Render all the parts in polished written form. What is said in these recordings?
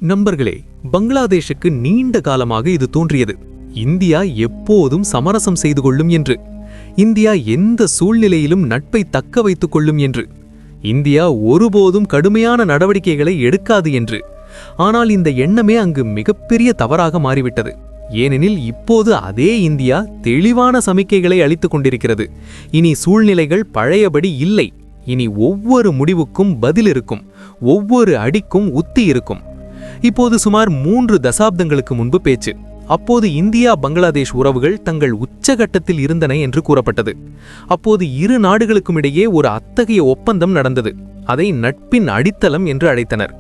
நண்பர்களே, பங்களாதேஷுக்கு நீண்ட காலமாக இது தோன்றியது. இந்தியா எப்போதும் சமரசம் செய்து கொள்ளும் என்று, இந்தியா எந்த சூழ்நிலையிலும் நட்பை தக்க வைத்துக் கொள்ளும் என்று, இந்தியா ஒருபோதும் கடுமையான நடவடிக்கைகளை எடுக்காது என்று. ஆனால் இந்த எண்ணமே அங்கு மிகப்பெரிய தவறாக மாறிவிட்டது. ஏனெனில் இப்போது அதே இந்தியா தெளிவான சமிக்கைகளை அளித்துக் கொண்டிருக்கிறது. இனி சூழ்நிலைகள் பழையபடி இல்லை. இனி ஒவ்வொரு முடிவுக்கும் பதில் இருக்கும், ஒவ்வொரு அடிக்கும் உத்தி இருக்கும். இப்போது சுமார் 3 தசாப்தங்களுக்கு முன்பு பேச்சு. அப்போது இந்தியா பங்களாதேஷ் உறவுகள் தங்கள் உச்சகட்டத்தில் இருந்தன என்று கூறப்பட்டது. அப்போது இரு நாடுகளுக்கும் இடையே ஒரு அத்தகைய ஒப்பந்தம் நடந்தது. அதை நட்பின் அடித்தளம் என்று அழைத்தனர்.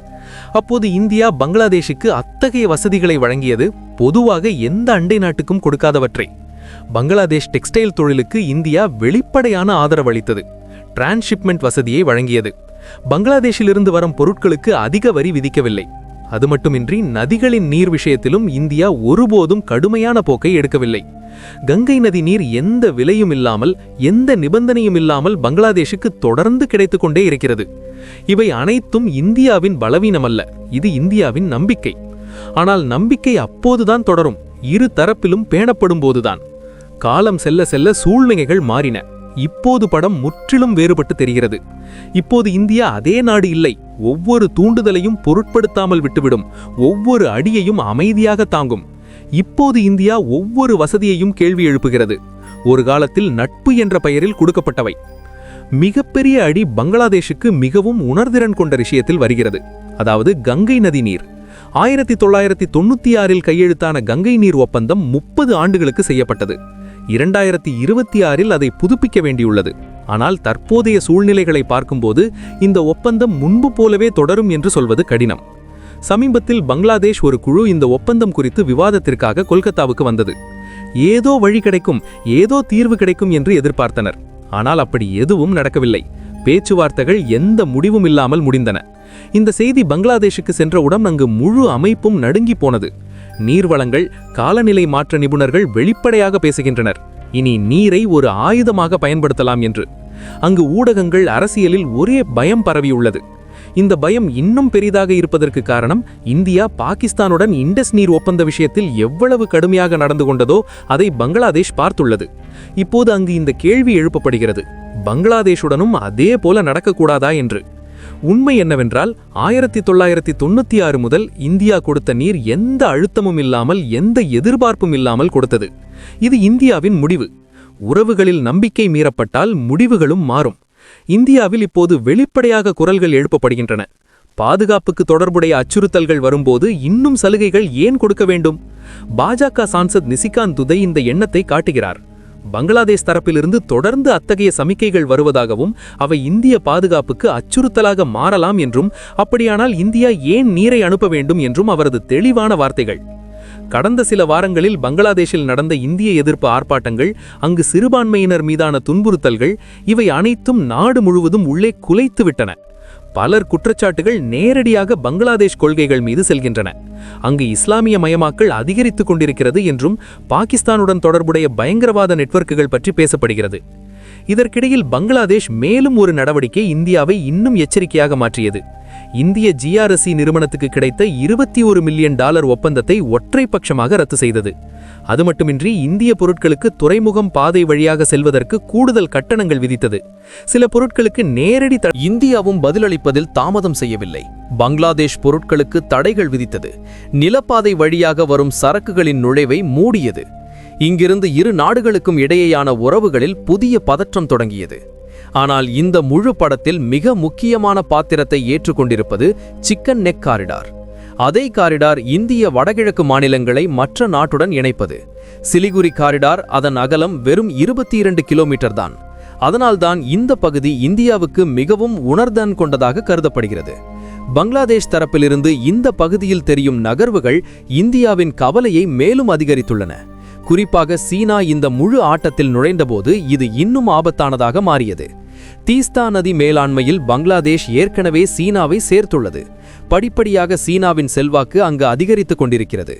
அப்போது இந்தியா பங்களாதேஷுக்கு அத்தகைய வசதிகளை வழங்கியது, பொதுவாக எந்த அண்டை நாட்டுக்கும் கொடுக்காதவற்றை. பங்களாதேஷ் டெக்ஸ்டைல் தொழிலுக்கு இந்தியா வெளிப்படையான ஆதரவு அளித்தது. டிரான்ஸ்ஷிப்மெண்ட் வசதியை வழங்கியது. பங்களாதேஷிலிருந்து வரும் பொருட்களுக்கு அதிக வரி விதிக்கவில்லை. அது மட்டுமின்றி நதிகளின் நீர் விஷயத்திலும் இந்தியா ஒருபோதும் கடுமையான போக்கை எடுக்கவில்லை. கங்கை நதி நீர் எந்த விலையும் இல்லாமல், எந்த நிபந்தனையும் இல்லாமல் பங்களாதேஷுக்கு தொடர்ந்து கிடைத்துக் கொண்டே இருக்கிறது. இவை அனைத்தும் இந்தியாவின் பலவீனமல்ல, இது இந்தியாவின் நம்பிக்கை. ஆனால் நம்பிக்கை அப்போதுதான் தொடரும், இரு தரப்பிலும் பேணப்படும் போதுதான். காலம் செல்ல செல்ல சூழ்நிலைகள் மாறின. இப்போது படம் முற்றிலும் வேறுபட்டு தெரிகிறது. இப்போது இந்தியா அதே நாடு இல்லை. ஒவ்வொரு தூண்டுதலையும் பொருட்படுத்தாமல் விட்டுவிடும், ஒவ்வொரு அடியையும் அமைதியாக தாங்கும். இப்போது இந்தியா ஒவ்வொரு வசதியையும் கேள்வி எழுப்புகிறது. ஒரு காலத்தில் நட்பு என்ற பெயரில் கொடுக்கப்பட்டவை. மிகப்பெரிய அடி பங்களாதேஷுக்கு மிகவும் உணர்திறன் கொண்ட விஷயத்தில் வருகிறது. அதாவது கங்கை நதி நீர். 1996இல் கையெழுத்தான கங்கை நீர் ஒப்பந்தம் 30 ஆண்டுகளுக்கு செய்யப்பட்டது. 2026இல் அதை புதுப்பிக்க வேண்டியுள்ளது. ஆனால் தற்போதைய சூழ்நிலைகளை பார்க்கும்போது இந்த ஒப்பந்தம் முன்பு போலவே தொடரும் என்று சொல்வது கடினம். சமீபத்தில் பங்களாதேஷ் ஒரு குழு இந்த ஒப்பந்தம் குறித்து விவாதத்திற்காக கொல்கத்தாவுக்கு வந்தது. ஏதோ வழி கிடைக்கும், ஏதோ தீர்வு கிடைக்கும் என்று எதிர்பார்த்தனர். ஆனால் அப்படி எதுவும் நடக்கவில்லை. பேச்சுவார்த்தைகள் எந்த முடிவும் இல்லாமல் முடிந்தன. இந்த செய்தி பங்களாதேஷுக்கு சென்றவுடன் அங்கு முழு அமைப்பும் நடுங்கி போனது. நீர்வளங்கள், காலநிலை மாற்ற நிபுணர்கள் வெளிப்படையாக பேசுகின்றனர், இனி நீரை ஒரு ஆயுதமாக பயன்படுத்தலாம் என்று. அங்கு ஊடகங்கள், அரசியலில் ஒரே பயம் பரவியுள்ளது. இந்த பயம் இன்னும் பெரிதாக இருப்பதற்கு காரணம், இந்தியா பாகிஸ்தானுடன் இண்டஸ் நீர் ஒப்பந்த விஷயத்தில் எவ்வளவு கடுமையாக நடந்து கொண்டதோ அதை பங்களாதேஷ் பார்த்துள்ளது. இப்போது அங்கு இந்த கேள்வி எழுப்பப்படுகிறது, பங்களாதேஷுடனும் அதே போல நடக்கக்கூடாதா என்று. உண்மை என்னவென்றால் 1996 முதல் இந்தியா கொடுத்த நீர் எந்த அழுத்தமும் இல்லாமல், எந்த எதிர்பார்ப்பும் இல்லாமல் கொடுத்தது. இது இந்தியாவின் முடிவு. உறவுகளில் நம்பிக்கை மீறப்பட்டால் முடிவுகளும் மாறும். இந்தியாவில் இப்போது வெளிப்படையாக குரல்கள் எழுப்பப்படுகின்றன. பாதுகாப்புக்கு தொடர்புடைய அச்சுறுத்தல்கள் வரும்போது இன்னும் சலுகைகள் ஏன் கொடுக்க வேண்டும்? பாஜக சான்சத் நிசிகாந்த் துதை இந்த எண்ணத்தை காட்டுகிறார். பங்களாதேஷ் தரப்பிலிருந்து தொடர்ந்து அத்தகைய சமிக்கைகள் வருவதாகவும், அவை இந்திய பாதுகாப்புக்கு அச்சுறுத்தலாக மாறலாம் என்றும், அப்படியானால் இந்தியா ஏன் நீரை அனுப்ப வேண்டும் என்றும் அவரது தெளிவான வார்த்தைகள். கடந்த சில வாரங்களில் பங்களாதேஷில் நடந்த இந்திய எதிர்ப்பு ஆர்ப்பாட்டங்கள், அங்கு சிறுபான்மையினர் மீதான துன்புறுத்தல்கள், இவை அனைத்தும் நாடு முழுவதும் உள்ளே குலைத்து விட்டன. பலர் குற்றச்சாட்டுகள் நேரடியாக பங்களாதேஷ் கொள்கைகள் மீது செல்கின்றன. அங்கு இஸ்லாமிய மயமாக்கல் அதிகரித்துக் கொண்டிருக்கிறது என்றும், பாகிஸ்தானுடன் தொடர்புடைய பயங்கரவாத நெட்வொர்க்குகள் பற்றி பேசப்படுகிறது. இதற்கிடையில் பங்களாதேஷ் மேலும் ஒரு நடவடிக்கை இந்தியாவை இன்னும் எச்சரிக்கையாக மாற்றியது. இந்திய GRSE நிறுவனத்துக்கு கிடைத்த $21 மில்லியன் ஒப்பந்தத்தை ஒற்றைப்பட்சமாக ரத்து செய்தது. அது மட்டுமின்றி இந்திய பொருட்களுக்கு துறைமுகம் பாதை வழியாக செல்வதற்கு கூடுதல் கட்டணங்கள் விதித்தது. சில பொருட்களுக்கு நேரடி இந்தியாவும் பதிலளிப்பதில் தாமதம் செய்யவில்லை. பங்களாதேஷ் பொருட்களுக்கு தடைகள் விதித்தது. நிலப்பாதை வழியாக வரும் சரக்குகளின் நுழைவை மூடியது. இங்கிருந்து இரு நாடுகளுக்கும் இடையேயான உறவுகளில் புதிய பதற்றம் தொடங்கியது. ஆனால் இந்த முழு படத்தில் மிக முக்கியமான பாத்திரத்தை ஏற்றுக்கொண்டிருப்பது சிக்கன் நெக் காரிடார். அதே காரிடார் இந்திய வடகிழக்கு மாநிலங்களை மற்ற நாட்டுடன் இணைப்பது. சிலிகுரி காரிடார், அதன் அகலம் வெறும் 22 கிலோமீட்டர் தான். அதனால்தான் இந்த பகுதி இந்தியாவுக்கு மிகவும் உணர்தன் கொண்டதாக கருதப்படுகிறது. பங்களாதேஷ் தரப்பிலிருந்து இந்த பகுதியில் தெரியும் நகர்வுகள் இந்தியாவின் கவலையை மேலும் அதிகரித்துள்ளன. குறிப்பாக சீனா இந்த முழு ஆட்டத்தில் நுழைந்தபோது இது இன்னும் ஆபத்தானதாக மாறியது. தீஸ்தா நதி மேலாண்மையில் பங்களாதேஷ் ஏற்கனவே சீனாவை சேர்த்துள்ளது. படிப்படியாக சீனாவின் செல்வாக்கு அங்கு அதிகரித்துக் கொண்டிருக்கிறது.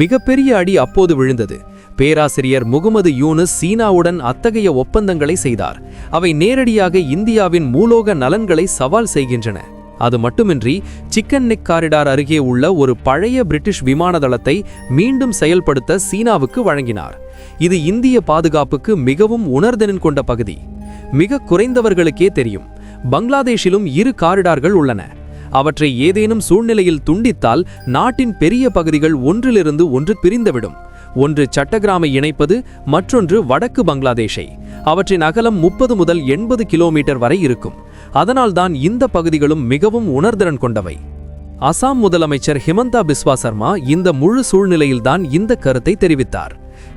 மிகப்பெரிய அடி அப்போது விழுந்தது. பேராசிரியர் முகமது யூனுஸ் சீனாவுடன் அத்தகைய ஒப்பந்தங்களை செய்தார். அவை நேரடியாக இந்தியாவின் மூலோக நலன்களை சவால் செய்கின்றன. அது மட்டுமின்றி சிக்கன் நெக் காரிடார் அருகே உள்ள ஒரு பழைய பிரிட்டிஷ் விமான தளத்தை மீண்டும் செயல்படுத்த சீனாவுக்கு வழங்கினார். இது இந்திய பாதுகாப்புக்கு மிகவும் உணர்திறன் கொண்ட பகுதி. மிக குறைந்தவர்களுக்கே தெரியும், பங்களாதேஷிலும் 2 காரிடார்கள் உள்ளன. அவற்றை ஏதேனும் சூழ்நிலையில் துண்டித்தால் நாட்டின் பெரிய பகுதிகள் ஒன்றிலிருந்து ஒன்று பிரிந்துவிடும். ஒன்று சட்டகிராமை இணைப்பது, மற்றொன்று வடக்கு பங்களாதேஷை. அவற்றின் அகலம் 30 முதல் 80 கிலோமீட்டர் வரை இருக்கும். அதனால்தான் இந்த பகுதிகளும் மிகவும் உணர்திறன் கொண்டவை. அசாம் முதலமைச்சர் ஹிமந்தா பிஸ்வா சர்மா இந்த முழு சூழ்நிலையில்தான் இந்த கருத்தை தெரிவித்தார்.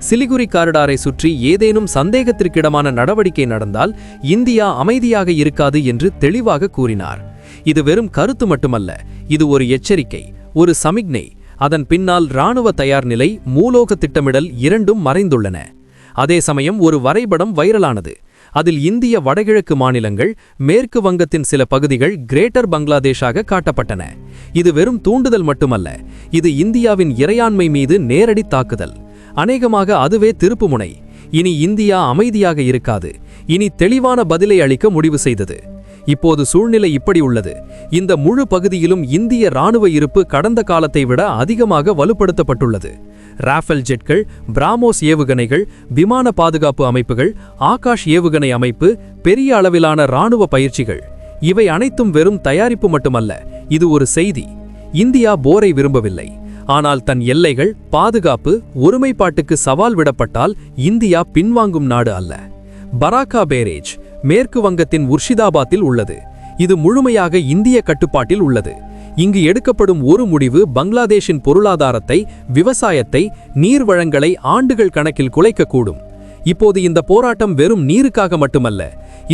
சிலிகுரி காரிடாரை சுற்றி ஏதேனும் சந்தேகத்திற்கிடமான நடவடிக்கை நடந்தால் இந்தியா அமைதியாக இருக்காது என்று தெளிவாக கூறினார். இது வெறும் கருத்து மட்டுமல்ல, இது ஒரு எச்சரிக்கை, ஒரு சமிக்ஞை. அதன் பின்னால் இராணுவ தயார் நிலை, மூலோக திட்டமிடல் இரண்டும் மறைந்துள்ளன. அதே சமயம் ஒரு வரைபடம் வைரலானது. அதில் இந்திய வடகிழக்கு மாநிலங்கள், மேற்கு வங்கத்தின் சில பகுதிகள் கிரேட்டர் பங்களாதேஷாக காட்டப்பட்டன. இது வெறும் தூண்டுதல் மட்டுமல்ல, இது இந்தியாவின் இறையாண்மை மீது நேரடி தாக்குதல். அநேகமாக அதுவே திருப்புமுனை. இனி இந்தியா அமைதியாக இருக்காது, இனி தெளிவான பதிலை அளிக்க முடிவு செய்தது. இப்போது சூழ்நிலை இப்படி உள்ளது. இந்த முழு பகுதியிலும் இந்திய இராணுவ இருப்பு கடந்த காலத்தை விட அதிகமாக வலுப்படுத்தப்பட்டுள்ளது. ராஃபேல் ஜெட்கள், பிராமோஸ் ஏவுகணைகள், விமான பாதுகாப்பு அமைப்புகள், ஆகாஷ் ஏவுகணை அமைப்பு, பெரிய அளவிலான இராணுவ பயிற்சிகள், இவை அனைத்தும் வெறும் தயாரிப்பு மட்டுமல்ல, இது ஒரு செய்தி. இந்தியா போரை விரும்பவில்லை. ஆனால் தன் எல்லைகள், பாதுகாப்பு, ஒருமைப்பாட்டுக்கு சவால் விடப்பட்டால் இந்தியா பின்வாங்கும் நாடு அல்ல. பராக்கா பேரேஜ் மேற்கு வங்கத்தின் முர்ஷிதாபாத்தில் உள்ளது. இது முழுமையாக இந்திய கட்டுப்பாட்டில் உள்ளது. இங்கு எடுக்கப்படும் ஒரு முடிவு பங்களாதேஷின் பொருளாதாரத்தை, விவசாயத்தை, நீர் வளங்களை ஆண்டுகள் கணக்கில் குலைக்கக்கூடும். இப்போது இந்த போராட்டம் வெறும் நீருக்காக மட்டுமல்ல,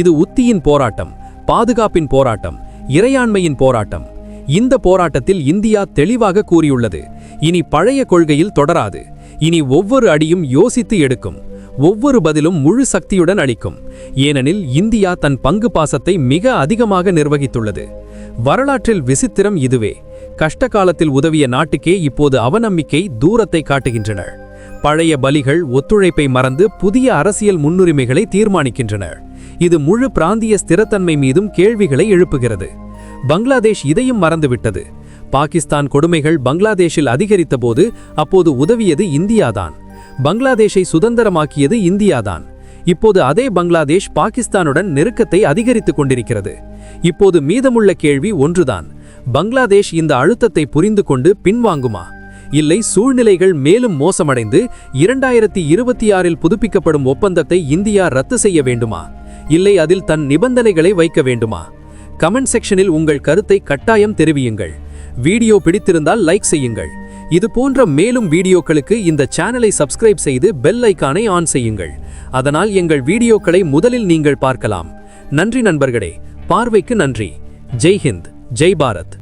இது உத்தியின் போராட்டம், பாதுகாப்பின் போராட்டம், இறையாண்மையின் போராட்டம். இந்த போராட்டத்தில் இந்தியா தெளிவாக கூறியுள்ளது, இனி பழைய கொள்கையில் தொடராது. இனி ஒவ்வொரு அடியும் யோசித்து எடுக்கும், ஒவ்வொரு பதிலும் முழு சக்தியுடன் அளிக்கும். ஏனெனில் இந்தியா தன் பங்கு பாசத்தை மிக அதிகமாக நிர்வகித்துள்ளது. வரலாற்றில் விசித்திரம் இதுவே. கஷ்ட காலத்தில் உதவிய நாட்டுக்கே இப்போது அவநம்பிக்கை, தூரத்தை காட்டுகின்றனர். பழைய பலிகள் ஒத்துழைப்பை மறந்து புதிய அரசியல் முன்னுரிமைகளை தீர்மானிக்கின்றனர். இது முழு பிராந்திய ஸ்திரத்தன்மை மீதும் கேள்விகளை எழுப்புகிறது. பங்களாதேஷ் இதையும் மறந்துவிட்டது. பாகிஸ்தான் கொடுமைகள் பங்களாதேஷில் அதிகரித்த போது அப்போது உதவியது இந்தியாதான். பங்களாதேஷை சுதந்திரமாக்கியது இந்தியாதான். இப்போது அதே பங்களாதேஷ் பாகிஸ்தானுடன் நெருக்கத்தை அதிகரித்துக் கொண்டிருக்கிறது. இப்போது மீதமுள்ள கேள்வி ஒன்றுதான், பங்களாதேஷ் இந்த அழுத்தத்தை புரிந்து கொண்டு பின்வாங்குமா? இல்லை சூழ்நிலைகள் மேலும் மோசமடைந்து 2026இல் புதுப்பிக்கப்படும் ஒப்பந்தத்தை இந்தியா ரத்து செய்ய வேண்டுமா? இல்லை அதில் தன் நிபந்தனைகளை வைக்க வேண்டுமா? கமெண்ட் செக்ஷனில் உங்கள் கருத்தை கட்டாயம் தெரிவியுங்கள். வீடியோ பிடித்திருந்தால் லைக் செய்யுங்கள். இது போன்ற மேலும் வீடியோக்களுக்கு இந்த சேனலை சப்ஸ்கிரைப் செய்து பெல் ஐகானை ஆன் செய்யுங்கள். அதனால் எங்கள் வீடியோக்களை முதலில் நீங்கள் பார்க்கலாம். நன்றி நண்பர்களே, பார்வைக்கு நன்றி. ஜெய் ஹிந்த், ஜெய் பாரத்.